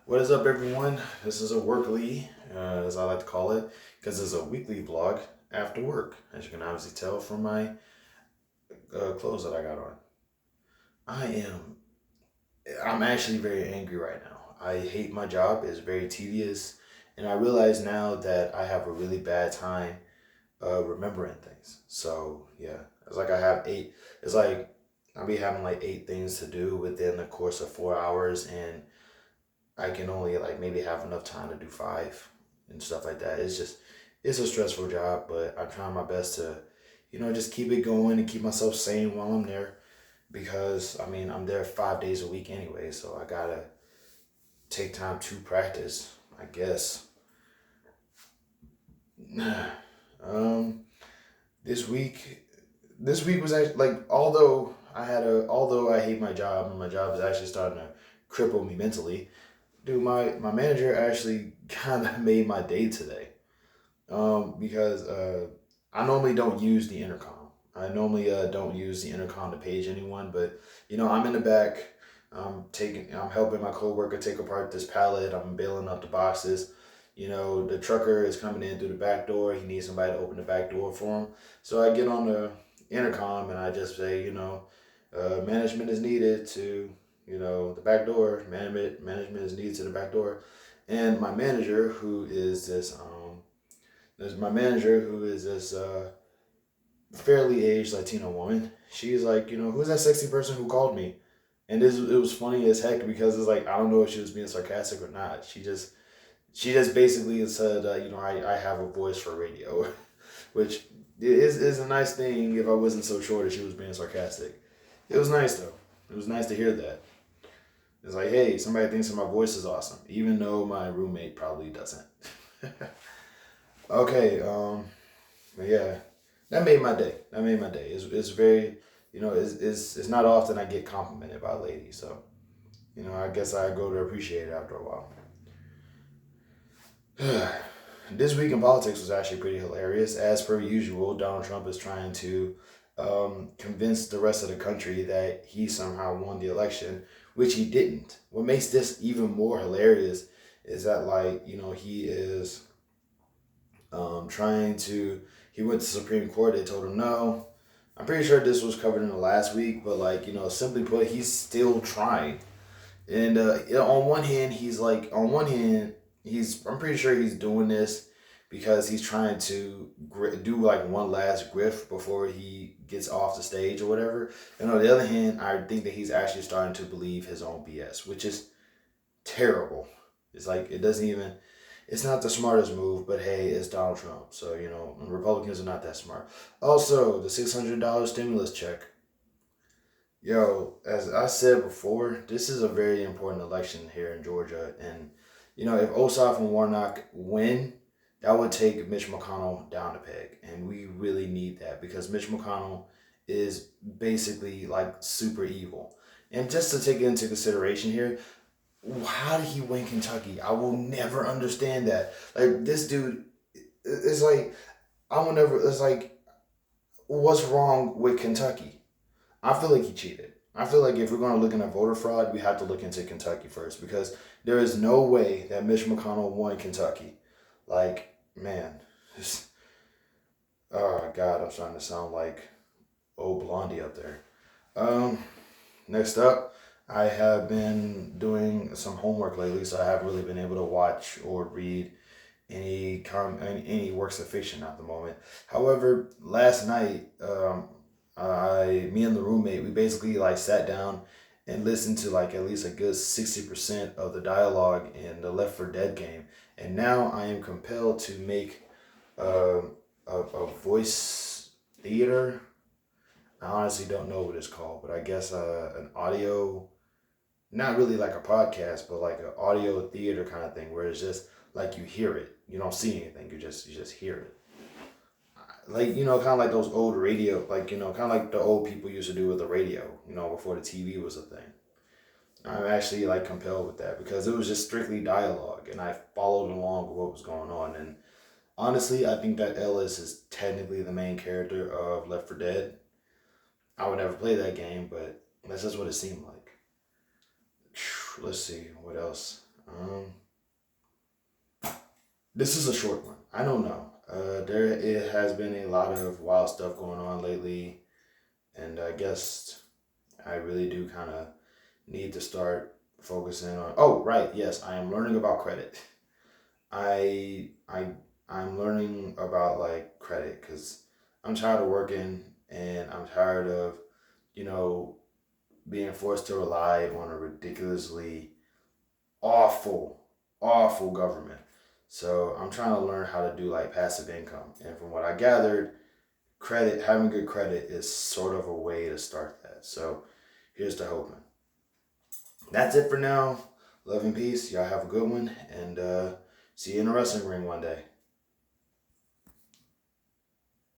What is up, everyone? This is a workly, as I like to call it, because it's a weekly vlog after work, as you can obviously tell from my clothes that I got on. I am, I'm actually very angry right now. I hate my job. It's very tedious, and I realize now that I have a really bad time remembering things. So yeah, it's like I have eight. It's like I'll be having like eight things to do within the course of 4 hours, and I can only like maybe have enough time to do five and stuff like that. It's a stressful job, but I'm trying my best to, just keep it going and keep myself sane while I'm there because I mean I'm there 5 days a week anyway, so I gotta take time to practice, I guess. um, this week, this week was actually like although I hate my job and my job is actually starting to cripple me mentally. Dude, my manager actually kind of made my day today. Because I normally don't use the intercom. I normally don't use the intercom to page anyone, but I'm in the back. I'm helping my coworker take apart this pallet. I'm bailing up the boxes. The trucker is coming in through the back door. He needs somebody to open the back door for him. So I get on the intercom and I just say, management is needed to, the back door. Management is needed to the back door. And my manager, who is this fairly aged Latino woman. She's like, who's that sexy person who called me? And it was funny as heck because it's like I don't know if she was being sarcastic or not. She just basically said, I have a voice for radio, which is a nice thing. If I wasn't so sure that she was being sarcastic, it was nice though. It was nice to hear that. It's like, hey, somebody thinks that my voice is awesome, even though my roommate probably doesn't. Okay, but yeah, that made my day. That made my day. It's very, it's not often I get complimented by a lady, so I guess I go to appreciate it after a while. This week in politics was actually pretty hilarious. As per usual, Donald Trump is trying to convince the rest of the country that he somehow won the election, which he didn't. What makes this even more hilarious is that, like, he is trying to. He went to Supreme Court. They told him no. I'm pretty sure this was covered in the last week, but like simply put, he's still trying. And on one hand, I'm pretty sure he's doing this because he's trying to do like one last grift before he gets off the stage or whatever. And on the other hand, I think that he's actually starting to believe his own BS, which is terrible. It's like it doesn't even. It's not the smartest move, but hey, it's Donald Trump, so Republicans are not that smart. Also, the $600 stimulus check. Yo, as I said before, this is a very important election here in Georgia. And, if Ossoff and Warnock win, that would take Mitch McConnell down a peg. And we really need that because Mitch McConnell is basically like super evil. And just to take it into consideration here, how did he win Kentucky? I will never understand that. Like, this dude, it's like, I will never, it's like, what's wrong with Kentucky? I feel like he cheated. I feel like if we're going to look into voter fraud, we have to look into Kentucky first because there is no way that Mitch McConnell won Kentucky. Like, man, just, oh God, I'm starting to sound like old Blondie up there. Um, Next up, I have been doing some homework lately, so I haven't really been able to watch or read any works of fiction at the moment. However, last night, me and the roommate, we basically like sat down and listened to like at least a good 60% of the dialogue in the Left 4 Dead game, and now I am compelled to make uh, a voice theater. I honestly don't know what it's called, but I guess an audio, not really like a podcast, but like an audio theater kind of thing, where it's just like you hear it, you don't see anything, you just hear it. Like kind of like those old radio, like kind of like the old people used to do with the radio, before the TV was a thing. I'm actually like compelled with that because it was just strictly dialogue, and I followed along with what was going on. And honestly, I think that Ellis is technically the main character of Left 4 Dead. I would never play that game, but that's just what it seemed like. Let's see what else. Um, this is a short one. I don't know. There it has been a lot of wild stuff going on lately, and I guess I really do kind of need to start focusing on. Oh, right. Yes, I am learning about credit. I I I'm learning about like credit because I'm tired of working and I'm tired of you know being forced to rely on a ridiculously awful awful government. So I'm trying to learn how to do like passive income, and from what I gathered, credit having good credit is sort of a way to start that. So here's to hoping. That's it for now. Love and peace. Y'all have a good one, and see you in the wrestling ring one day.